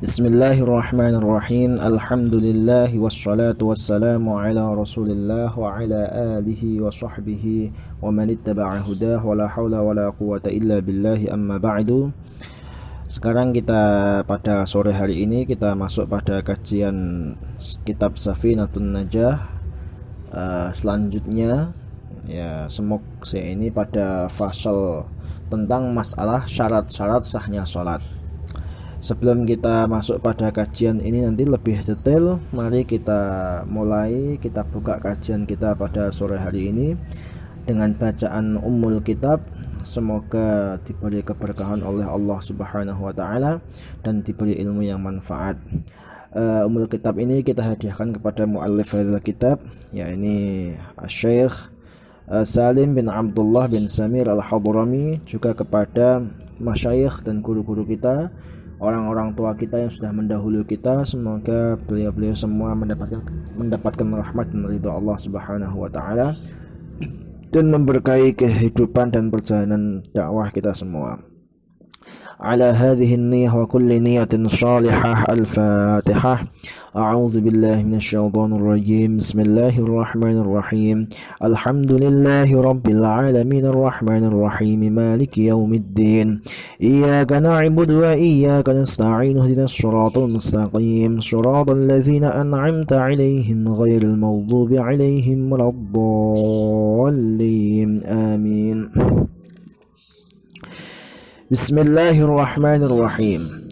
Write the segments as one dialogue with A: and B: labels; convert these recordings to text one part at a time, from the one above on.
A: Bismillahirrahmanirrahim. Alhamdulillah wassalatu wassalamu ala Rasulillah wa ala alihi wa sahbihi wa man ittaba'a hudah wa la haula wa la quwwata illa billahi amma ba'du. Sekarang kita pada sore hari ini kita masuk pada kajian kitab Safinatun Najah. Selanjutnya ya semoga ini pada fasal tentang masalah syarat-syarat sahnya salat. Sebelum kita masuk pada kajian ini nanti lebih detail, mari kita mulai, kita buka kajian kita pada sore hari ini dengan bacaan Ummul Kitab. Semoga diberi keberkahan oleh Allah Subhanahu wa taala dan diberi ilmu yang manfaat. Ummul Kitab ini kita hadiahkan kepada muallif hadal kitab, yakni Syekh Salim bin Abdullah bin Samir Al-Hadrami, juga kepada masyayikh dan guru-guru kita, orang-orang tua kita yang sudah mendahului kita. Semoga beliau-beliau semua mendapatkan rahmat dan ridha Allah Subhanahu wa taala dan memberkahi kehidupan dan perjalanan dakwah kita semua. Ala hadhihi an-niyyah wa kulli niyyatin shalihah. Al-Fatihah. A'udzu billahi minasyaitonir rajim. Bismillahirrahmanirrahim. Alhamdulillahi rabbil alamin arrahmanir rahim maliki yaumiddin. Iyyaka na'budu wa iyyaka nasta'in ihdinas shiratal mustaqim shiratal ladzina an'amta 'alaihim ghairil maghdubi 'alaihim waladdallin. Amin. Bismillahirrahmanirrahim.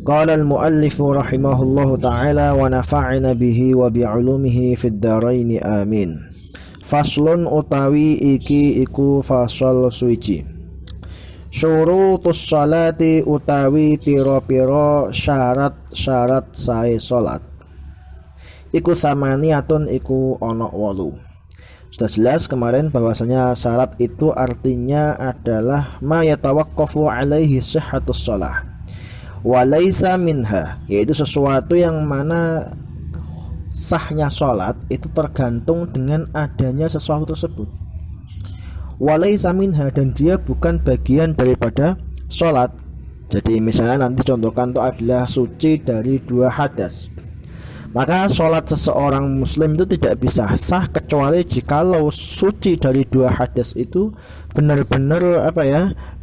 A: Qala al-muallif rahimahullahu ta'ala wa nafa'na bihi wa bi'ulumihi fid dharain amin. Faslun utawi iki iku fasal suci. Syurutus salati utawi pira-pira syarat-syarat sae salat. Iku samaniyatun iku ana 8. Sudah jelas kemarin bahwasanya syarat itu artinya adalah ma yatawaqqafu alaihi sihhatus shalah wa laisa minha, yaitu sesuatu yang mana sahnya salat itu tergantung dengan adanya sesuatu tersebut. Wa laisa minha, dan dia bukan bagian daripada salat. Jadi misalnya nanti contohkan itu adalah suci dari 2 hadas, maka sholat seseorang muslim itu tidak bisa sah kecuali jikalau suci dari 2 hadas itu benar-benar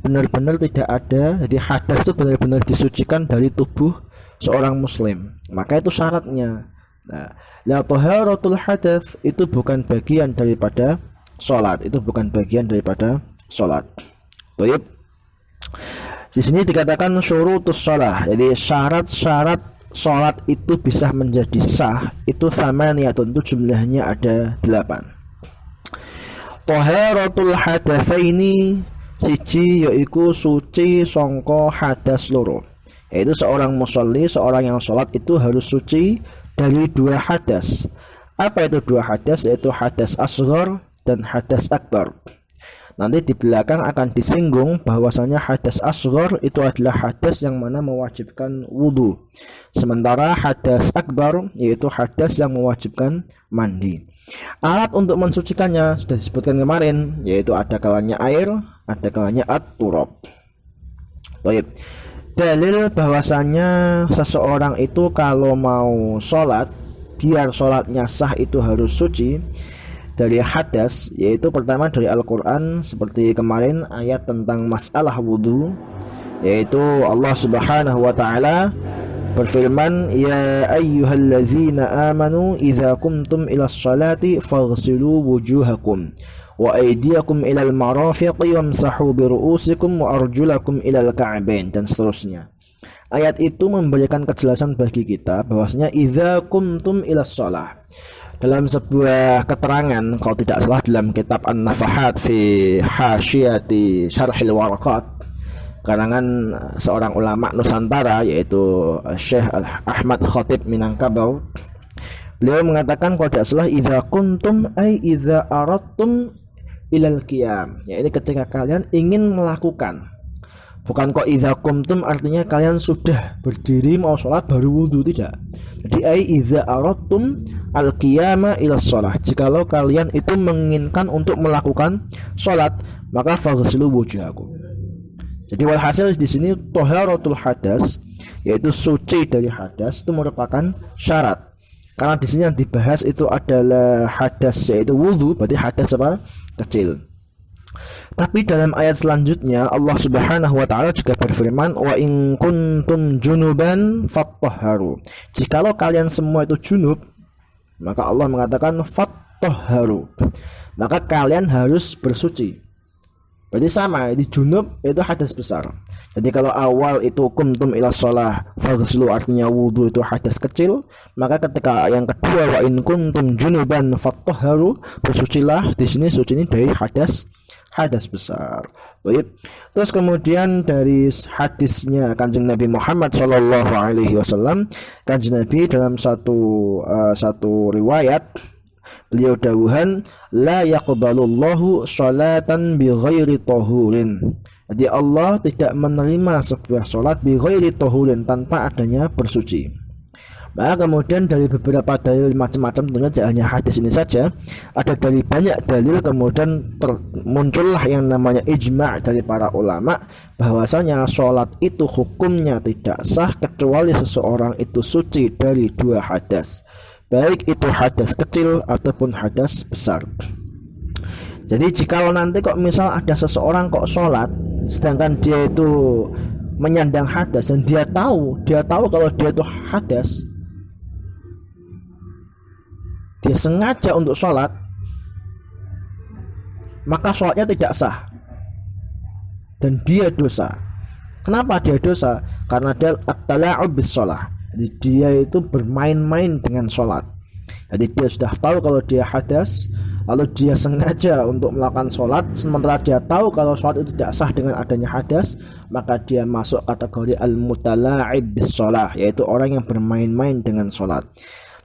A: benar-benar tidak ada. Jadi hadas itu benar-benar disucikan dari tubuh seorang muslim, maka itu syaratnya. Nah, la taharatul hadas itu bukan bagian daripada sholat, itu bukan bagian daripada sholat. Baik. Di sini dikatakan syurutus shalah, jadi syarat-syarat sholat itu bisa menjadi sah itu samaniyatun, itu jumlahnya ada 8. Taharatul hadatsaini, siji yaiku suci sangka hadas loro, yaitu seorang musolli, seorang yang sholat itu harus suci dari 2 hadas. Apa itu 2 hadas? Yaitu hadas asghar dan hadas akbar. Nanti di belakang akan disinggung bahwasanya hadas asghar itu adalah hadas yang mana mewajibkan wudu, sementara hadas akbar yaitu hadas yang mewajibkan mandi. Alat untuk mensucikannya sudah disebutkan kemarin, yaitu ada kalanya air, ada kalanya at-turab. Baik. Dalil bahwasanya seseorang itu kalau mau sholat, biar sholatnya sah itu harus suci dari hadas, yaitu pertama dari Al-Quran, seperti kemarin ayat tentang masalah wudu, yaitu Allah Subhanahu wa ta'ala berfirman, ya ayyuhallazina amanu idza kumtum ilas salati faghsilu wujuhakum wa aydiyakum ilal marafiqi wamsahu biru'usikum wa arjulakum ilal ka'bain, dan seterusnya. Ayat itu memberikan kejelasan bagi kita bahwasanya idza kumtum ilas salah, dalam sebuah keterangan kalau tidak salah dalam kitab An-Nafahat fi Hasyiyati Syarhil Waraqat karangan seorang ulama Nusantara, yaitu Syekh Ahmad Khatib Minangkabau, beliau mengatakan kalau tidak salah idza kuntum ay idza aradtum ilal qiyam, ya ini ketika kalian ingin melakukan. Bukan kok idza kumtum artinya kalian sudah berdiri mau sholat baru wudu, tidak. Jadi ai idza aradtum al-qiyama ila shalah, jikalau kalian itu menginginkan untuk melakukan sholat, maka faghsilu wujuhakum. Jadi walhasil di sini taharatul hadas yaitu suci dari hadas, itu merupakan syarat. Karena di sini yang dibahas itu adalah hadas yaitu wudhu, berarti hadas apa? Kecil. Tapi dalam ayat selanjutnya Allah Subhanahu wa taala juga berfirman, wa in kuntum junuban fattahharu. Jikalau kalian semua itu junub, maka Allah mengatakan fattahharu. Maka kalian harus bersuci. Berarti sama, di junub itu hadas besar. Jadi kalau awal itu kumtum ila shalah faghsulu, artinya wudu itu hadas kecil, maka ketika yang kedua wa in kuntum junuban fattahharu, bersucilah, di sini suci ini dari hadas besar. Baik. Terus kemudian dari hadisnya Kanjeng Nabi Muhammad sallallahu alaihi wasallam, Kanjeng Nabi dalam satu riwayat beliau dawuhan, la yaqbalullahu sholatan bi ghairi tahurin. Jadi Allah tidak menerima sebuah sholat bi ghairi tahurin, tanpa adanya bersuci. Maka kemudian dari beberapa dalil macam-macam, tentunya tidak hanya hadis ini saja, ada dari banyak dalil, kemudian muncullah yang namanya ijma' dari para ulama bahwasanya sholat itu hukumnya tidak sah kecuali seseorang itu suci dari dua hadas, baik itu hadas kecil ataupun hadas besar. Jadi jikalau nanti kok misal ada seseorang kok sholat sedangkan dia itu menyandang hadas dan dia tahu kalau dia itu hadas, dia sengaja untuk sholat, maka sholatnya tidak sah dan dia dosa. Kenapa dia dosa? Karena dia at-tala'ub bis sholah. Jadi dia itu bermain-main dengan sholat. Jadi dia sudah tahu kalau dia hadas, lalu dia sengaja untuk melakukan sholat, sementara dia tahu kalau sholat itu tidak sah dengan adanya hadas, maka dia masuk kategori al-mutala'ib bis sholah, yaitu orang yang bermain-main dengan sholat.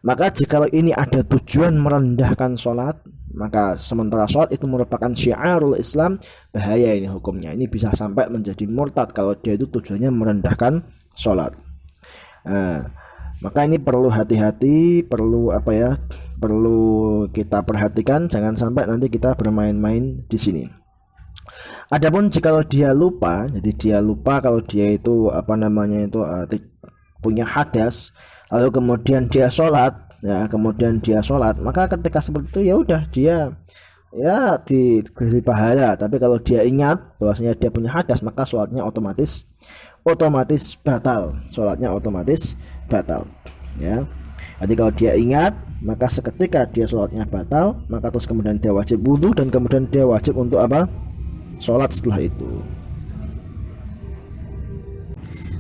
A: Maka jika ini ada tujuan merendahkan sholat, maka sementara sholat itu merupakan syiarul Islam, bahaya ini hukumnya. Ini bisa sampai menjadi murtad kalau dia itu tujuannya merendahkan sholat. Maka ini perlu hati-hati, perlu kita perhatikan, jangan sampai nanti kita bermain-main di sini. Adapun jika dia lupa, jadi dia lupa kalau dia itu punya hadas, lalu kemudian dia sholat, maka ketika seperti itu ya udah dia diberi pahala. Tapi kalau dia ingat bahwasanya dia punya hadas, maka sholatnya otomatis batal, ya. Jadi kalau dia ingat, maka seketika dia sholatnya batal, maka terus kemudian dia wajib wudu dan kemudian dia wajib untuk sholat setelah itu.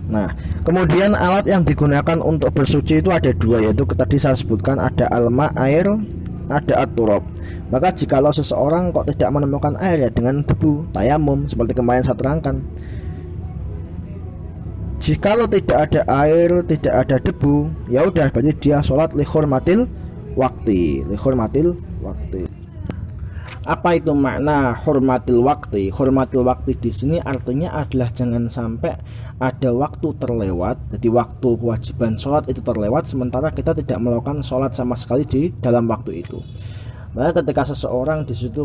A: Nah, kemudian alat yang digunakan untuk bersuci itu ada dua, yaitu tadi saya sebutkan ada alma, air, ada at-turab. Maka jikalau seseorang kok tidak menemukan air, ya dengan debu, tayamum, seperti kemarin saya terangkan. Jikalau tidak ada air, tidak ada debu, ya udah berarti dia sholat li hurmatil waqti. Apa itu makna hurmatil waqti? Hurmatil waqti di sini artinya adalah jangan sampai ada waktu terlewat. Jadi waktu kewajiban sholat itu terlewat, sementara kita tidak melakukan sholat sama sekali di dalam waktu itu. Maka ketika seseorang di situ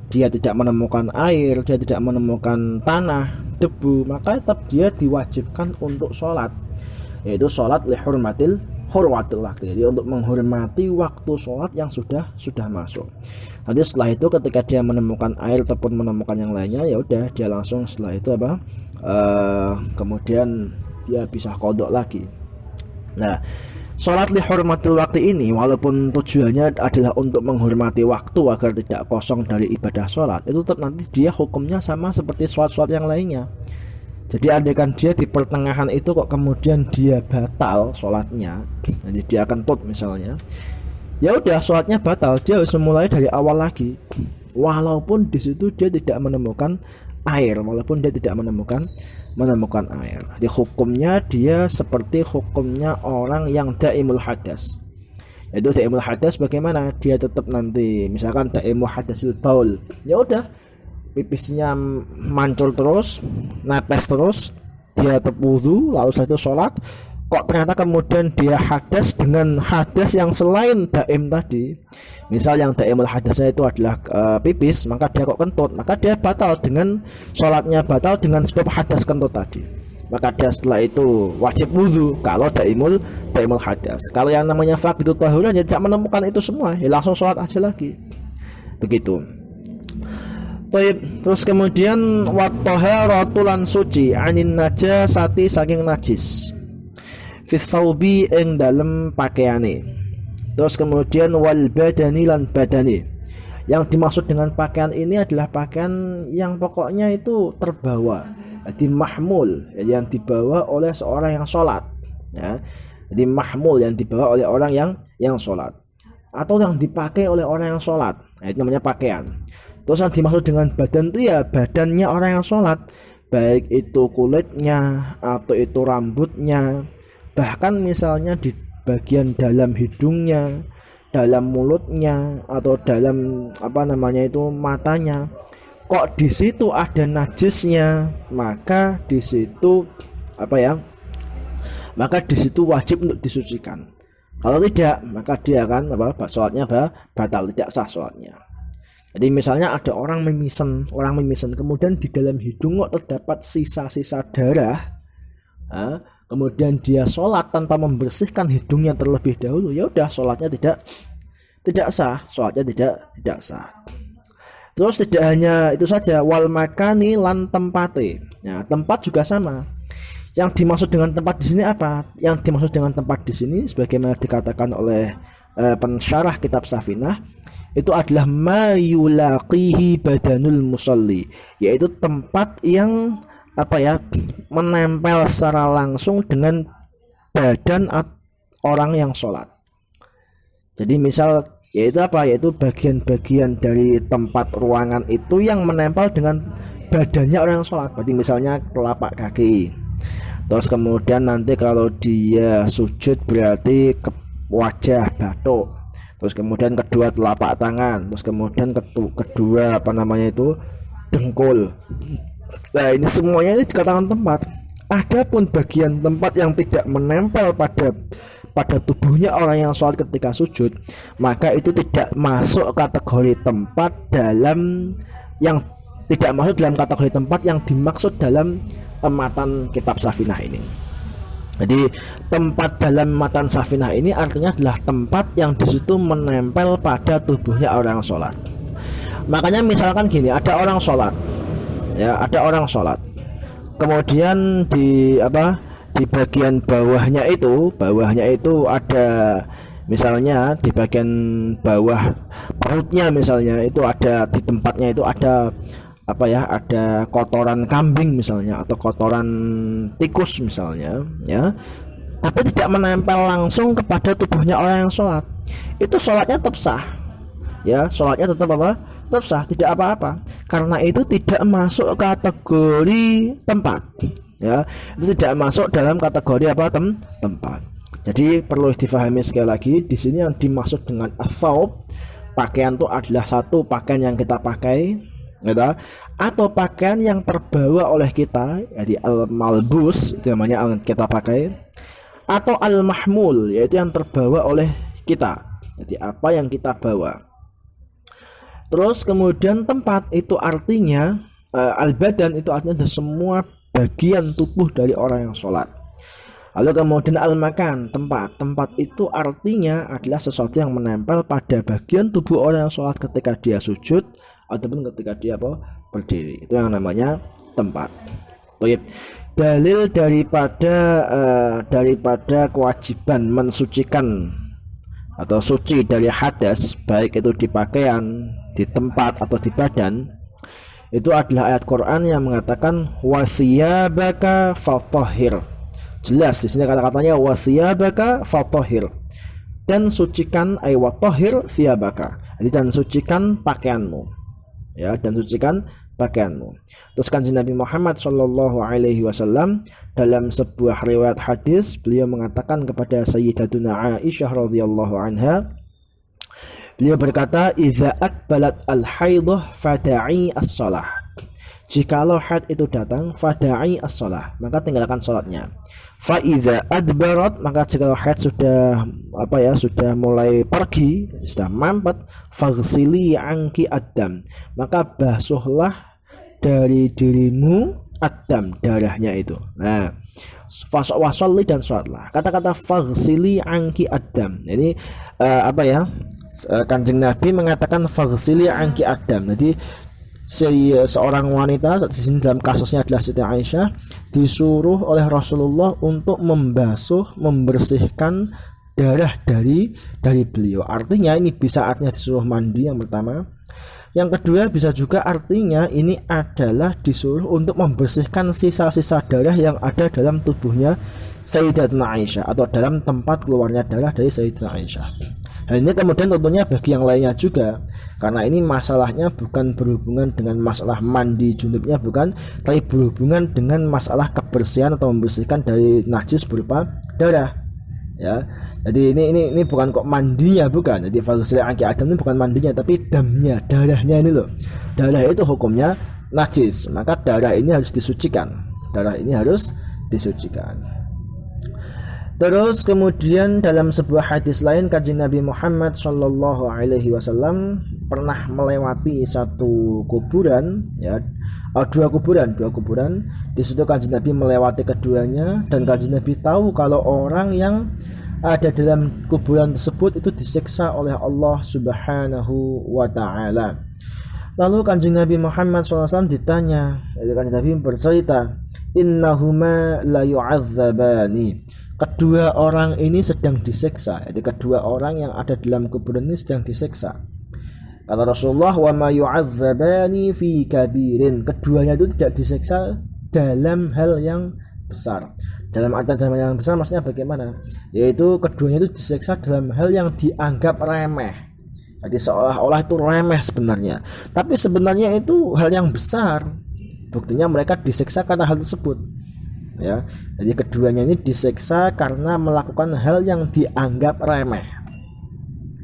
A: dia tidak menemukan air, dia tidak menemukan tanah, debu, maka tetap dia diwajibkan untuk sholat, yaitu sholat li hurmatil waqti, jadi untuk menghormati waktu sholat yang sudah masuk. Nanti setelah itu ketika dia menemukan air ataupun menemukan yang lainnya, ya udah dia langsung setelah itu kemudian dia bisa qadha lagi. Nah, sholat li hurmatil waqti ini walaupun tujuannya adalah untuk menghormati waktu agar tidak kosong dari ibadah sholat, itu tetap nanti dia hukumnya sama seperti sholat-sholat yang lainnya. Jadi andaikan dia di pertengahan itu kok kemudian dia batal sholatnya, jadi dia akan misalnya, ya udah sholatnya batal, dia harus memulai dari awal lagi, walaupun di situ dia tidak menemukan air, air. Jadi hukumnya dia seperti hukumnya orang yang daimul hadas. Yaitu daimul hadas bagaimana? Dia tetap nanti misalkan daimul hadasil baul, ya udah pipisnya mancul terus, netes terus, dia tetap wudu, lalu setelah itu sholat, kok ternyata kemudian dia hadas dengan hadas yang selain daim tadi. Misal yang daimul hadasnya itu adalah pipis, maka dia kok kentut, maka dia batal dengan sholatnya, batal dengan sebab hadas kentut tadi. Maka dia setelah itu wajib wudu kalau daimul hadas. Kalau yang namanya faqidut tahuran ya tidak menemukan itu semua, ya langsung sholat aja lagi. Begitu. Terus kemudian wat-taharatu lan suci anin najasati saking najis fi thawbi ing dalem pakaiane. Terus kemudian wal badani lan badani. Yang dimaksud dengan pakaian ini adalah pakaian yang pokoknya itu terbawa, jadi mahmul, yang dibawa oleh seorang yang sholat, ya. Jadi mahmul yang dibawa oleh orang yang sholat, atau yang dipakai oleh orang yang sholat, nah, itu namanya pakaian. Terus yang dimaksud dengan badan itu ya badannya orang yang sholat, baik itu kulitnya atau itu rambutnya, bahkan misalnya di bagian dalam hidungnya, dalam mulutnya, atau dalam matanya. Kok di situ ada najisnya, maka di situ maka di situ wajib untuk disucikan. Kalau tidak, maka dia akan sholatnya batal, tidak sah sholatnya. Jadi misalnya ada orang mimisen, kemudian di dalam hidung kok terdapat sisa-sisa darah, kemudian dia sholat tanpa membersihkan hidungnya terlebih dahulu, ya udah sholatnya tidak sah, sholatnya tidak sah. Terus tidak hanya itu saja, wal makani lan tempate. Nah, tempat juga sama. Yang dimaksud dengan tempat di sini apa? Yang dimaksud dengan tempat di sini sebagaimana dikatakan oleh pensyarah kitab Safinah, itu adalah ma yulaqihi badanul musalli, yaitu tempat yang menempel secara langsung dengan badan orang yang sholat. Jadi misal yaitu bagian-bagian dari tempat ruangan itu yang menempel dengan badannya orang yang sholat. Berarti misalnya telapak kaki, terus kemudian nanti kalau dia sujud berarti ke wajah batuk, terus kemudian kedua telapak tangan, terus kemudian kedua dengkul. Nah, ini semuanya ini dikatakan tempat. Adapun bagian tempat yang tidak menempel pada tubuhnya orang yang sholat ketika sujud, maka itu tidak masuk kategori tempat yang dimaksud dalam matan kitab Safinah ini. Jadi tempat dalam matan Safinah ini artinya adalah tempat yang di situ menempel pada tubuhnya orang sholat. Makanya misalkan gini, ada orang sholat, kemudian di bagian bawahnya itu ada, misalnya di bagian bawah perutnya misalnya itu ada, di tempatnya itu ada ada kotoran kambing misalnya, atau kotoran tikus misalnya, ya, tapi tidak menempel langsung kepada tubuhnya orang yang sholat, itu sholatnya tetap sah, ya, sholatnya tetap sah, tidak apa-apa, karena itu tidak masuk kategori tempat, ya, itu tidak masuk dalam kategori tempat. Jadi perlu difahami sekali lagi, di sini yang dimaksud dengan athawb, pakaian itu adalah satu pakaian yang kita pakai, gitu, atau pakaian yang terbawa oleh kita, jadi al-malbus itu namanya yang kita pakai, atau al-mahmul yaitu yang terbawa oleh kita, jadi apa yang kita bawa. Terus kemudian tempat itu artinya al-badan itu artinya semua bagian tubuh dari orang yang sholat. Lalu kemudian al-makan, tempat itu artinya adalah sesuatu yang menempel pada bagian tubuh orang yang sholat ketika dia sujud ataupun ketika dia berdiri, itu yang namanya tempat. Baik. Dalil daripada kewajiban mensucikan atau suci dari hadas, baik itu di pakaian, di tempat atau di badan, itu adalah ayat Quran yang mengatakan wasiyabaka fatahhir. Jelas di sini kata-katanya wasiyabaka fatahhir, dan sucikan watahhir thiyabaka, jadi dan sucikan pakaianmu, ya, dan sucikan pakaianmu. Terus kanjeng Nabi Muhammad sallallahu alaihi wasallam dalam sebuah riwayat hadis, beliau mengatakan kepada Sayyidatuna Aisyah radhiyallahu anha, beliau berkata, "Idza aqbalat al-haidah fada'i as-shalah." Jikalau haid itu datang, fada'i as-shalah, maka tinggalkan sholatnya. Fa idza adbarat, maka jikalau haid sudah sudah mulai pergi, sudah mampet, faghsili anki ad-dam, maka basuhlah dari dirimu ad-dam, darahnya itu. Nah, wasolli dan sholatlah. Kata-kata faghsili anki ad-dam. Ini Kanjeng Nabi mengatakan faghsili anki ad-dam. Jadi seorang wanita di sini dalam kasusnya adalah Siti Aisyah disuruh oleh Rasulullah untuk membersihkan darah dari beliau. Artinya ini bisa artinya disuruh mandi yang pertama. Yang kedua bisa juga artinya ini adalah disuruh untuk membersihkan sisa-sisa darah yang ada dalam tubuhnya Sayyidatina Aisyah atau dalam tempat keluarnya darah dari Sayyidatina Aisyah. Dan ini kemudian tentunya bagi yang lainnya juga, karena ini masalahnya bukan berhubungan dengan masalah mandi junubnya, bukan, tapi berhubungan dengan masalah kebersihan atau membersihkan dari najis berupa darah. Ya, jadi ini bukan kok mandinya, bukan. Jadi faghsili anki ad-dam ini bukan mandinya, tapi damnya, darahnya ini loh. Darah itu hukumnya najis, maka darah ini harus disucikan. Terus kemudian dalam sebuah hadis lain, Kanjeng Nabi Muhammad Shallallahu Alaihi Wasallam pernah melewati satu kuburan, dua kuburan. Di situ Kanjeng Nabi melewati keduanya, dan Kanjeng Nabi tahu kalau orang yang ada dalam kuburan tersebut itu disiksa oleh Allah Subhanahu wa Ta'ala. Lalu Kanjeng Nabi Muhammad SAW ditanya, Kanjeng Nabi bercerita, innahuma la yu'adzabani. Kedua orang ini sedang disiksa. Jadi kedua orang yang ada dalam kuburan ini sedang disiksa. Kata Rasulullah, wa ma yu'adzabani fi kabirin. Keduanya itu tidak disiksa dalam hal yang besar. Dalam artian yang besar maksudnya bagaimana? Yaitu keduanya itu disiksa dalam hal yang dianggap remeh. Jadi seolah-olah itu remeh sebenarnya, tapi sebenarnya itu hal yang besar. Buktinya mereka disiksa karena hal tersebut. Ya, jadi keduanya ini disiksa karena melakukan hal yang dianggap remeh.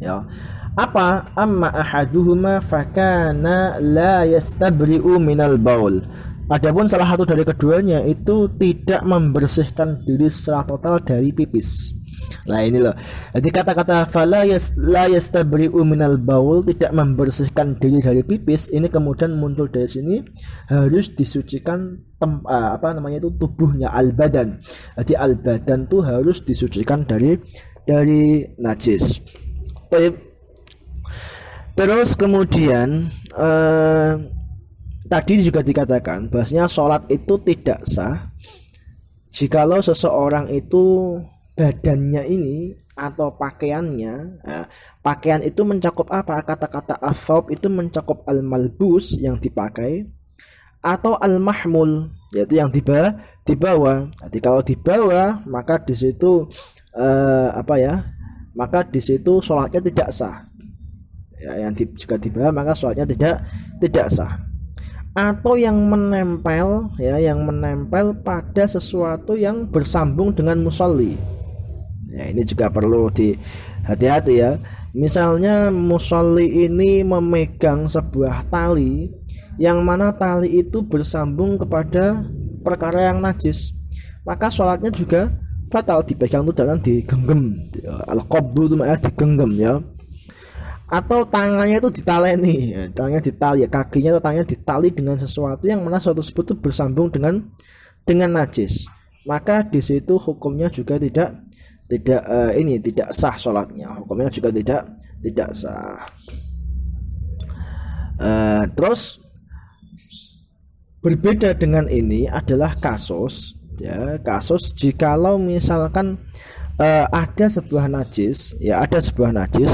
A: Ya, apa? Amma ahaduhuma fakana la yastabri'u minal baul. Adapun salah satu dari keduanya itu tidak membersihkan diri secara total dari pipis. Nah ini loh. Jadi kata-kata fala la yastabri'u minal baul, tidak membersihkan diri dari pipis, ini kemudian muncul dari sini harus disucikan tubuhnya, al-badan. Jadi al-badan tuh harus disucikan dari najis. Terus kemudian tadi juga dikatakan bahwasanya sholat itu tidak sah jikalau seseorang itu badannya ini atau pakaiannya, pakaian itu mencakup apa? Kata-kata athawb itu mencakup al-malbus yang dipakai, atau al-mahmul yaitu yang dibawa. Jadi kalau dibawa maka di situ maka di situ sholatnya tidak sah. Ya, yang jika dibawa maka sholatnya tidak sah. Atau yang menempel, yang menempel pada sesuatu yang bersambung dengan musolli. Ya, ini juga perlu hati-hati ya. Misalnya musolli ini memegang sebuah tali, yang mana tali itu bersambung kepada perkara yang najis, maka sholatnya juga batal. Dipegang itu jangan digenggam. Al-qabdu itu makanya digenggam ya. Atau tangannya itu ditaleni, tangannya ditali, kakinya atau tangannya ditali dengan sesuatu yang mana sesuatu tersebut bersambung dengan najis, maka di situ hukumnya juga tidak sah sholatnya, hukumnya juga tidak sah. Terus berbeda dengan ini adalah kasus jikalau misalkan ada sebuah najis,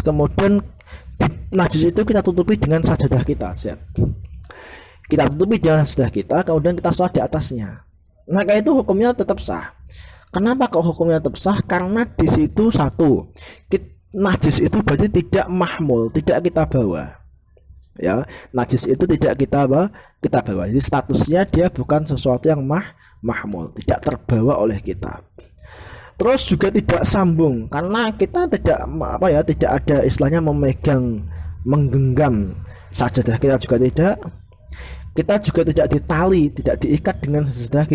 A: kemudian najis itu kita tutupi dengan sajadah kita, kemudian kita sholat di atasnya, maka itu hukumnya tetap sah. Kenapa kok hukumnya tetap sah? Karena di situ satu, najis itu berarti tidak mahmul, tidak kita bawa. Ya, najis itu tidak kita bawa. Jadi statusnya dia bukan sesuatu yang mahmul, tidak terbawa oleh kita. Terus juga tidak sambung, karena kita tidak ada istilahnya menggenggam sajadah kita juga tidak. kita juga tidak ditali, tidak diikat dengan sesudah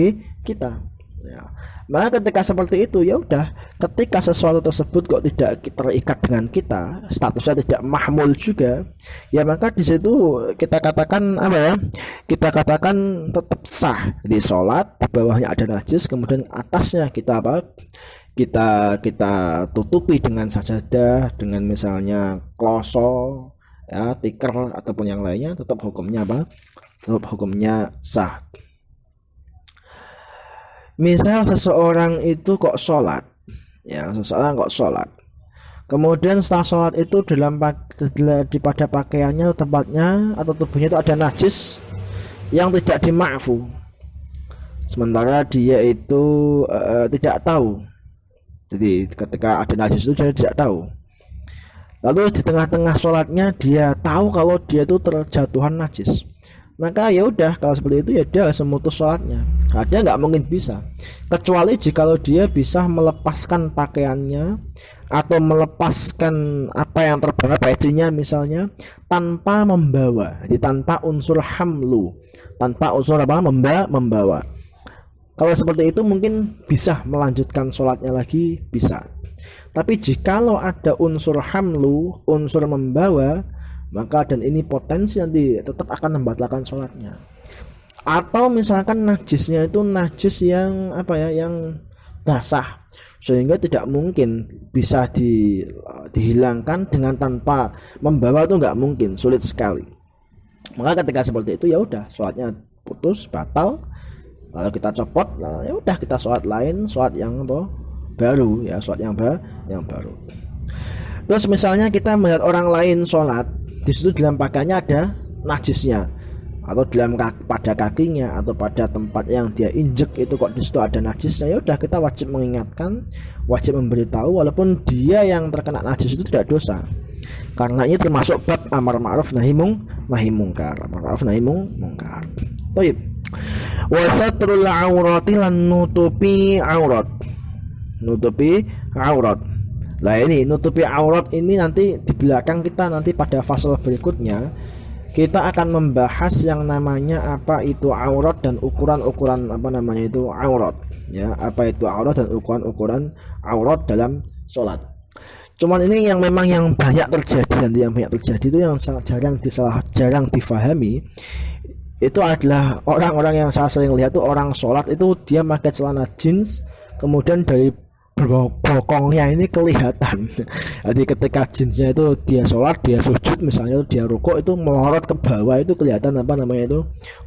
A: kita. Ya. Maka ketika seperti itu, ya udah, ketika sesuatu tersebut kok tidak terikat dengan kita, statusnya tidak mahmul juga, ya maka di situ kita katakan apa ya? Kita katakan tetap sah di sholat, di bawahnya ada najis, kemudian atasnya kita apa? Kita tutupi dengan sajadah, dengan misalnya kloso, ya, tikar ataupun yang lainnya, tetap hukumnya apa? Tetap hukumnya sah. Misal seseorang itu kok sholat, ya, seseorang kok sholat, kemudian setelah sholat itu pada pakaiannya, tempatnya atau tubuhnya itu ada najis yang tidak dima'fu, sementara dia itu tidak tahu. Jadi ketika ada najis itu dia tidak tahu, lalu di tengah-tengah sholatnya dia tahu kalau dia itu terjatuhan najis, maka ya udah, kalau seperti itu ya dia harus memutus sholatnya. Nah, dia nggak mungkin bisa, kecuali jikalau dia bisa melepaskan pakaiannya atau melepaskan apa yang terbawa, pecinya misalnya, tanpa membawa, jadi tanpa unsur hamlu, tanpa unsur apa, membawa. Kalau seperti itu mungkin bisa melanjutkan sholatnya lagi, bisa. Tapi jikalau ada unsur hamlu, unsur membawa, maka dan ini potensi nanti tetap akan membatalkan sholatnya. Atau misalkan najisnya itu najis yang apa ya, yang basah, sehingga tidak mungkin bisa dihilangkan dengan tanpa membawa, itu nggak mungkin, sulit sekali. Maka ketika seperti itu ya udah, sholatnya putus, batal, lalu kita copot, ya udah, kita sholat lain, sholat yang apa, baru, ya, sholat yang baru. Terus misalnya kita melihat orang lain sholat, di situ dalam pakaiannya ada najisnya, atau pada kakinya atau pada tempat yang dia injek itu kok di situ ada najisnya, ya udah, kita wajib mengingatkan, wajib memberitahu, walaupun dia yang terkena najis itu tidak dosa, karena ini termasuk bab amar ma'ruf nahi mungkar. Amar ma'ruf nahi mungkar. Baik. Wa satrul aurati lan nutupi aurat. Nah ini nutupi aurat ini nanti di belakang kita, nanti pada fasal berikutnya kita akan membahas yang namanya apa itu aurat dan ukuran-ukuran apa namanya itu aurat, ya, apa itu aurat dan ukuran-ukuran aurat dalam sholat. Cuman ini yang memang yang banyak terjadi, nanti yang banyak terjadi itu yang jarang difahami, itu adalah orang-orang yang saya sering lihat tuh, orang sholat itu dia pakai celana jeans, kemudian dari bokongnya ini kelihatan. Jadi ketika jeansnya itu dia sholat, dia sujud misalnya, dia rukuk, itu melorot ke bawah, itu kelihatan apa namanya itu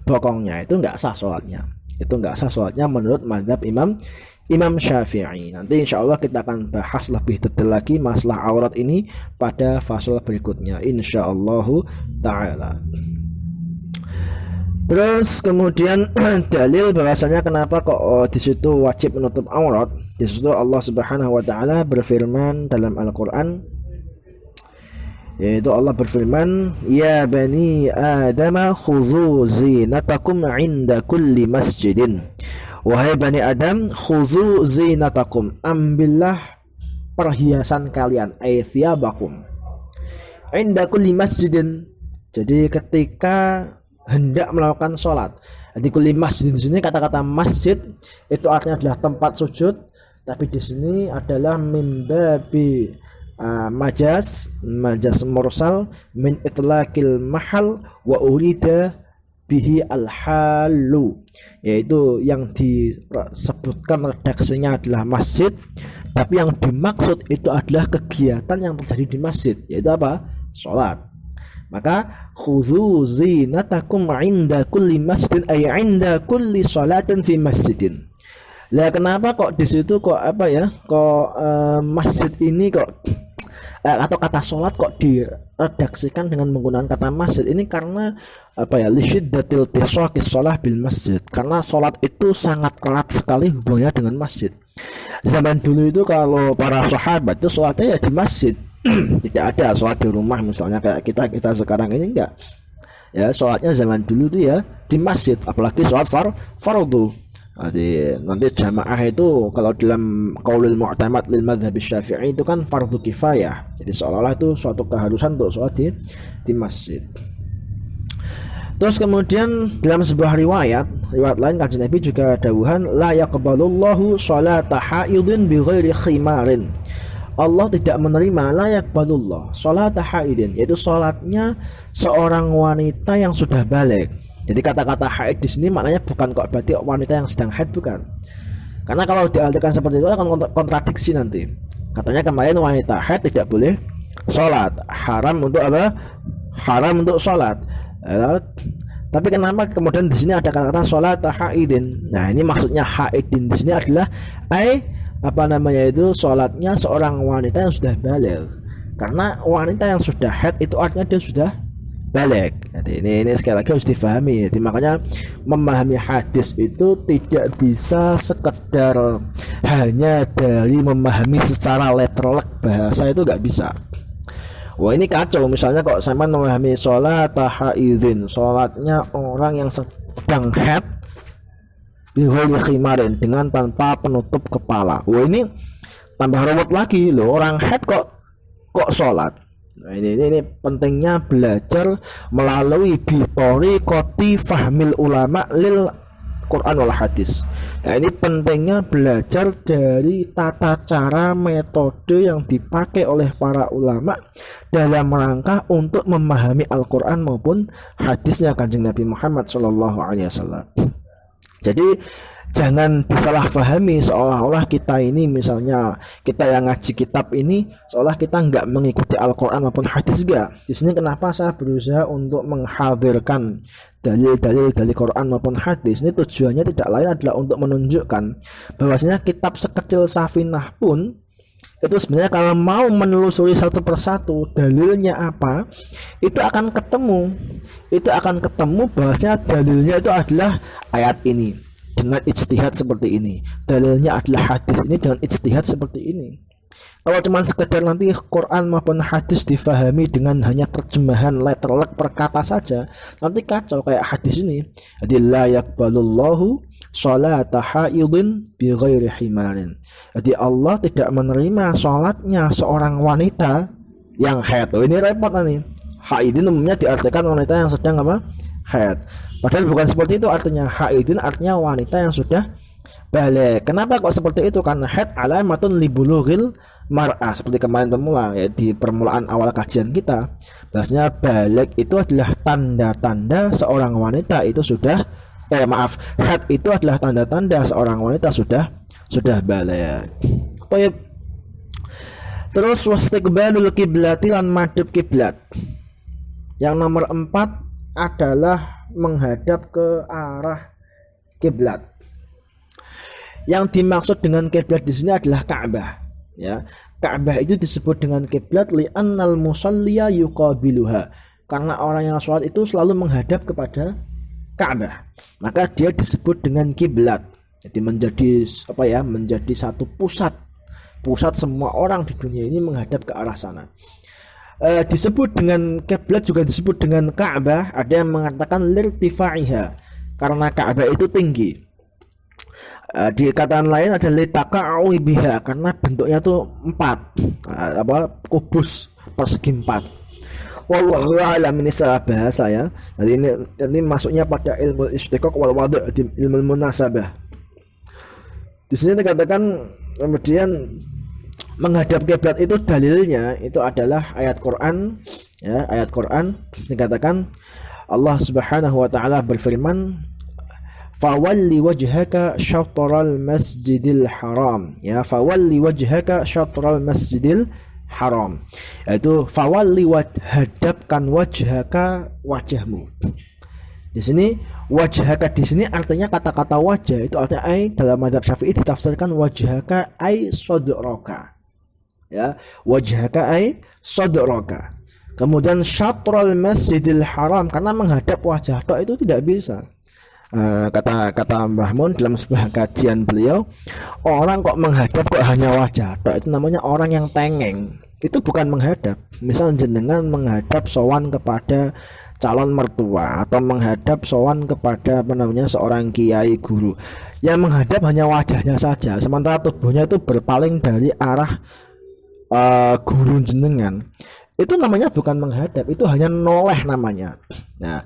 A: bokongnya, itu nggak sah sholatnya. Itu nggak sah sholatnya menurut mazhab Imam Syafi'i. Nanti insya Allah kita akan bahas lebih detail lagi masalah aurat ini pada fasal berikutnya, insya Allah ta'ala. Terus kemudian dalil bahwasanya kenapa kok di situ wajib menutup aurat. Di situ Allah Subhanahu wa taala berfirman dalam Al-Qur'an, yaitu Allah berfirman, "Ya bani Adam khudhu zinatakum 'inda kulli masjidin." Wahai bani Adam, khudhu zinatakum, ambillah perhiasan kalian, ay thiyabakum, 'inda kulli masjidin. Jadi ketika hendak melakukan sholat. Jadi kulli masjid di sini, kata-kata masjid itu artinya adalah tempat sujud, tapi di sini adalah mimbabi majas mursal min itlaqil mahal wa urida bihi al-halu, yaitu yang disebutkan redaksinya adalah masjid, tapi yang dimaksud itu adalah kegiatan yang terjadi di masjid, yaitu apa? Sholat. Maka khudhu zinatakum 'inda kulli masjidin, ay 'inda kulli sholatin fi masjidin. Lah kenapa kok di situ kok apa ya? Kok masjid ini kok atau kata sholat kok diredaksikan dengan menggunakan kata masjid? Ini karena apa ya? Lisyiddatil tisaqis shalah bil masjid. Karena sholat itu sangat erat sekali hubungannya dengan masjid. Zaman dulu itu kalau para sahabat itu sholatnya ya di masjid. Tidak ada sholat di rumah misalnya kayak kita sekarang ini, enggak. Ya, sholatnya zaman dulu itu ya di masjid, apalagi sholat fardu. Nanti jamaah itu kalau dalam qaulul mu'tamad lil madzhab Syafi'i itu kan fardu kifayah. Jadi seolah-olah itu suatu keharusan untuk sholat di masjid. Terus kemudian dalam sebuah riwayat lain kanjeng Nabi juga dawuhan la yaqbalullahu sholata haidin bighairi khimarin. Allah tidak menerima la yaqbalullah sholata haidin, yaitu salatnya seorang wanita yang sudah balik. Jadi kata-kata haid di sini maknanya bukan kok berarti wanita yang sedang haid, bukan. Karena kalau diartikan seperti itu akan kontradiksi nanti. Katanya kemarin wanita haid tidak boleh sholat, haram untuk apa? Haram untuk sholat. Tapi kenapa kemudian di sini ada kata-kata sholat haidin? Nah, ini maksudnya haidin di sini adalah sholatnya seorang wanita yang sudah balik. Karena wanita yang sudah haid itu artinya dia sudah balik. Jadi ini sekali lagi harus difahami. Jadi makanya memahami hadis itu tidak bisa sekedar hanya dari memahami secara letterlek bahasa, itu nggak bisa. Wah, ini kacau. Misalnya kok sama memahami sholat haidin, sholatnya orang yang sedang haid bighairi khimarin, dengan tanpa penutup kepala. Wah, ini tambah rumit lagi loh. Orang haid kok sholat. Nah, ini pentingnya belajar melalui bitori koti fahmil ulama lil Quran wal hadis. Nah, ini pentingnya belajar dari tata cara metode yang dipakai oleh para ulama dalam rangka untuk memahami Al-Quran maupun hadisnya kanjeng Nabi Muhammad SAW. Jadi jangan disalahpahami seolah-olah kita ini, misalnya kita yang ngaji kitab ini, seolah kita nggak mengikuti Al-Quran maupun hadis. Enggak. Di sini kenapa saya berusaha untuk menghadirkan dalil-dalil dari Quran maupun hadis, ini tujuannya tidak lain adalah untuk menunjukkan bahwasanya kitab sekecil Safinah pun itu sebenarnya kalau mau menelusuri satu persatu dalilnya apa, itu akan ketemu bahwasanya dalilnya itu adalah ayat ini dengan ijtihad seperti ini, dalilnya adalah hadis ini dengan ijtihad seperti ini. Kalau cuma sekedar nanti Quran maupun hadis difahami dengan hanya terjemahan letterlek perkata saja, nanti kacau kayak hadis ini. Jadi la yaqbalullahu sholata haidin bighairi himarin. Jadi Allah tidak menerima sholatnya seorang wanita yang haid. Oh, ini repot nih. Haidin umumnya diartikan wanita yang sedang apa? Haid. Padahal bukan seperti itu artinya. Haidin artinya wanita yang sudah balik. Kenapa kok seperti itu? Karena haid alamatun libulughil mar'ah, seperti kemarin ya, di permulaan awal kajian kita, bahasanya balik itu adalah tanda-tanda seorang wanita itu sudah haid itu adalah tanda-tanda seorang wanita sudah balik. Baik. Terus wastiqbalul kiblati lan madhep kiblat. Yang nomor 4 adalah menghadap ke arah kiblat. Yang dimaksud dengan kiblat di sini adalah Ka'bah. Ya, Ka'bah itu disebut dengan kiblat li'annal musalliya yuqabiluha, karena orang yang sholat itu selalu menghadap kepada Ka'bah, maka dia disebut dengan kiblat. Jadi menjadi satu pusat semua orang di dunia ini menghadap ke arah sana. Disebut dengan kiblat juga disebut dengan Ka'bah. Ada yang mengatakan lirtifaiha, karena Ka'bah itu tinggi. Di kataan lain ada litaka'u biha, karena bentuknya tuh 4 kubus persegi 4. Wallahu a'lam, ini salah bahasa ya. Jadi ini masuknya pada ilmu istiqaq wal wadu', ilmu munasabah. Di sini dikatakan kemudian menghadap kiblat itu dalilnya itu adalah ayat Quran ya, ayat Quran dikatakan Allah Subhanahu wa taala berfirman fawalli wajhaka syatral masjidil haram, ya, fawalli wajhaka syatral masjidil haram, yaitu fawalli hadapkan wajhaka, wajahmu. Di sini wajhaka di sini artinya kata-kata wajah itu artinya dalam mazhab Syafi'i ditafsirkan wajhaka sadraka, ya, wajhaka sadraka. Kemudian syatral masjidil haram, karena menghadap wajah tok itu tidak bisa. Kata Mbah Mun dalam sebuah kajian beliau, orang kok menghadap kok hanya wajah tok, itu namanya orang yang tengeng. Itu bukan menghadap. Misal jenengan menghadap sowan kepada calon mertua atau menghadap sowan kepada seorang kiai guru, yang menghadap hanya wajahnya saja, sementara tubuhnya itu berpaling dari arah guru jenengan, itu namanya bukan menghadap, itu hanya noleh namanya. Nah,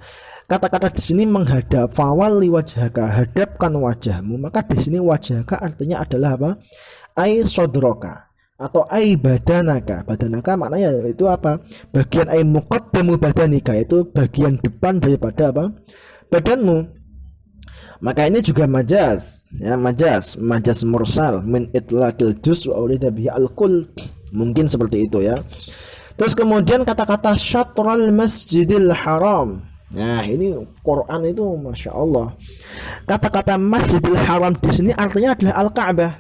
A: kata-kata di sini menghadap, fawalli wajhaka, hadapkan wajahmu. Maka di sini wajhaka artinya adalah apa? Ai sodroka atau ai badanaka. Badanaka maknanya itu apa? Bagian ai muqaddamu badanika, itu bagian depan daripada apa? Badanmu. Maka ini juga majaz, ya, majaz mursal min itlaqil juz wa urida bihi al-kull. Mungkin seperti itu ya. Terus kemudian kata-kata syatral masjidil haram. Nah, ini Quran itu Masya Allah. Kata-kata masjidil haram di sini artinya adalah al-Ka'bah.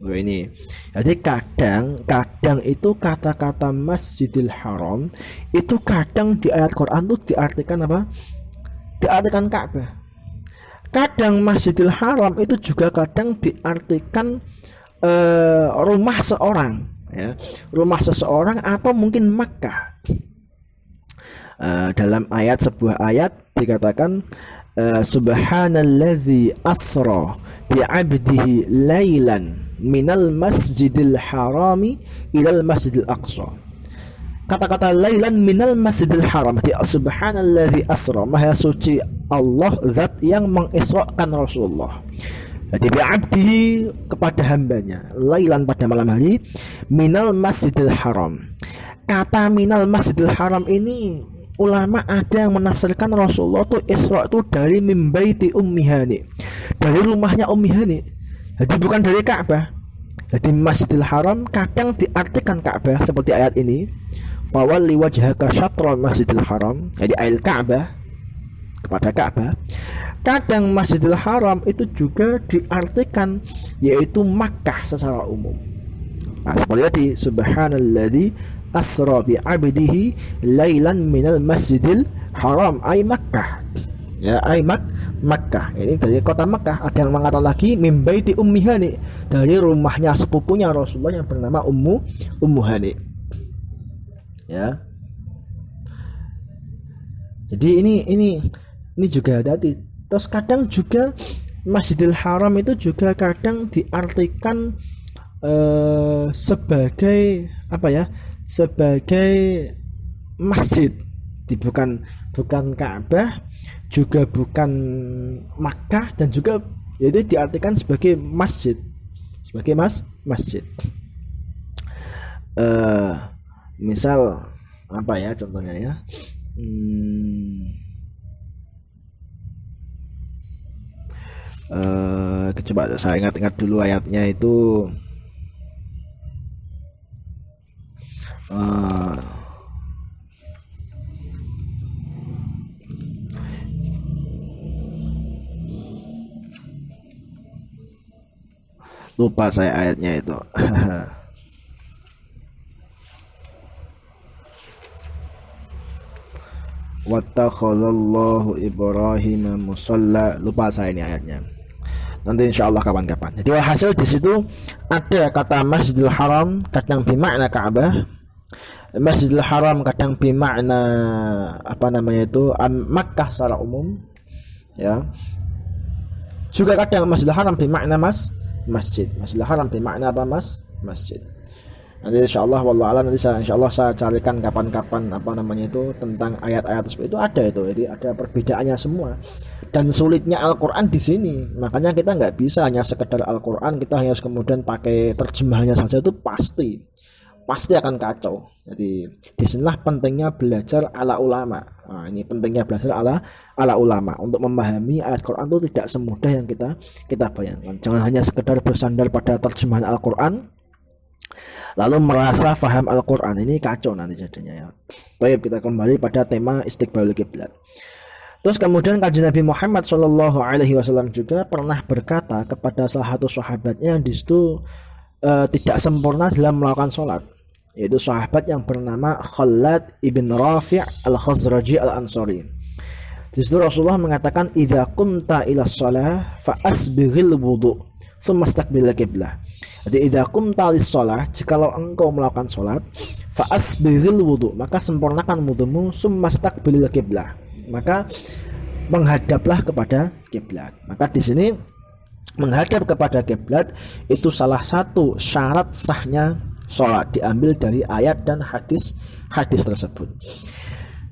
A: Oh, ini. Jadi kadang itu kata-kata masjidil haram itu kadang di ayat Quran itu diartikan apa? Diartikan Ka'bah. Kadang masjidil haram itu juga kadang diartikan rumah seorang, ya, rumah seseorang atau mungkin Makkah. Dalam sebuah ayat dikatakan subhanalladzi asra bi'abdihi lailan minal masjidil harami ilal masjidil aqsa. Kata-kata lailan minal masjidil haram, subhanalladzi asra, maha suci Allah zat yang mengisrakan Rasulullah. Jadi bi'abdihi kepada hambanya, lailan pada malam hari, minal masjidil haram. Kata minal masjidil haram ini ulama ada yang menafsirkan Rasulullah itu Isra itu dari mimbaiti Ummi Hani, dari rumahnya Ummi Hani. Jadi bukan dari Ka'bah. Jadi Masjidil Haram kadang diartikan Ka'bah seperti ayat ini, fawalli wajhaka syatral Masjidil Haram, jadi ayat Ka'bah, kepada Ka'bah. Kadang Masjidil Haram itu juga diartikan yaitu Makkah secara umum. Nah, seperti tadi subhanalladzi asra bi 'abdihi lailan minal masjidil haram ay Makkah, ya, ay Makkah. Ini dari kota Makkah. Ada yang mengatakan lagi min baiti Ummi Hani, dari rumahnya sepupunya Rasulullah yang bernama Ummu Hani, ya. Jadi ini juga tadi. Terus kadang juga Masjidil Haram itu juga kadang diartikan sebagai apa ya? Sebagai masjid. Bukan Ka'bah, juga bukan Makkah, dan juga yaitu diartikan sebagai masjid. Sebagai masjid. Misal apa ya contohnya ya? Coba saya ingat-ingat dulu ayatnya itu. Lupa saya ayatnya itu. Wattakhadallahu Ibrahim musalla. Lupa saya ini ayatnya. Nanti insyaallah kapan-kapan. Jadi hasil di situ ada kata Masjidil Haram kadang bermakna Ka'bah, Masjidil Haram kadang bermakna apa namanya itu Makkah secara umum, ya. Juga kadang Masjidil Haram bermakna masjid. Masjidil Haram bermakna apa masjid. Nanti insyaallah wallahu a'lam, nanti insyaallah saya carikan kapan-kapan apa namanya itu tentang ayat-ayat tersebut. Itu ada itu. Jadi ada perbedaannya semua. Dan sulitnya Al-Quran di sini, makanya kita nggak bisa hanya sekedar Al-Quran, kita hanya kemudian pakai terjemahannya saja, itu pasti akan kacau. Jadi disinilah pentingnya belajar ala ulama. Nah, ini pentingnya belajar ala ulama untuk memahami ayat Quran itu tidak semudah yang kita bayangkan. Jangan hanya sekedar bersandar pada terjemahan Al-Quran lalu merasa faham Al-Quran, ini kacau nanti jadinya ya. Baik, kita kembali pada tema istiqbalul kiblat. Terus kemudian kajian Nabi Muhammad SAW juga pernah berkata kepada salah satu sahabatnya yang di situ tidak sempurna dalam melakukan sholat, yaitu sahabat yang bernama Khalad ibn Rafi' al-Khazraji al-Ansari. Di situ Rasulullah mengatakan, "Idza qumta ila shalah fa asbighil wudu, tsumma istaqbil qiblah." Jadi idza qumta lis shalah, jikalau engkau melakukan sholat, fa asbighil wudu, maka sempurnakan wudumu, tsumma istaqbil qiblah, maka menghadaplah kepada kiblat. Maka di sini menghadap kepada kiblat itu salah satu syarat sahnya sholat, diambil dari ayat dan hadis tersebut.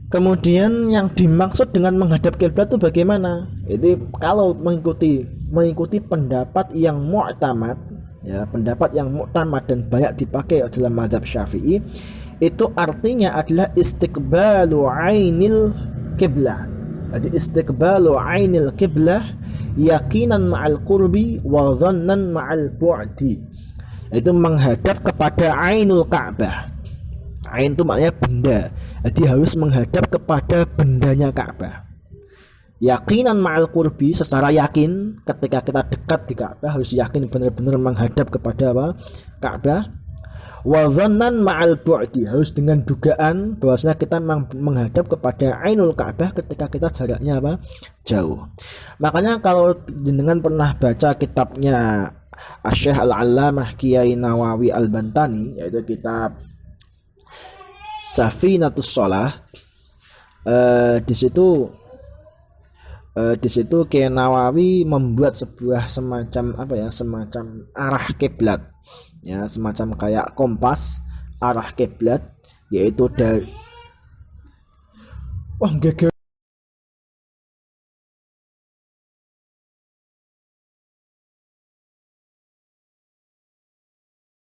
A: Kemudian yang dimaksud dengan menghadap kiblat itu bagaimana? Itu kalau mengikuti pendapat yang mu'tamad, ya, pendapat yang mu'tamad dan banyak dipakai dalam mazhab Syafi'i, itu artinya adalah istiqbalu ainil kiblah. Jadi istiqbalu ainil kiblah yakinan ma'al qurbi wa dhannan ma'al bu'di. Itu menghadap kepada ainul Ka'bah. Ain itu maknanya benda. Jadi harus menghadap kepada bendanya Ka'bah. Yakinan ma'al qurbi, secara yakin ketika kita dekat di Ka'bah harus yakin benar-benar menghadap kepada apa? Ka'bah. Wa dhannan ma'al bu'di, harus dengan dugaan bahwasanya kita menghadap kepada ainul Ka'bah ketika kita jaraknya apa? Jauh. Makanya kalau jenengan pernah baca kitabnya Asy-Syaikh Al-Allamah Kiai Nawawi Al-Bantani, yaitu kitab Safinatus Shalah, di situ Kiai Nawawi membuat sebuah semacam semacam arah kiblat, ya, semacam kayak kompas arah kiblat, yaitu dari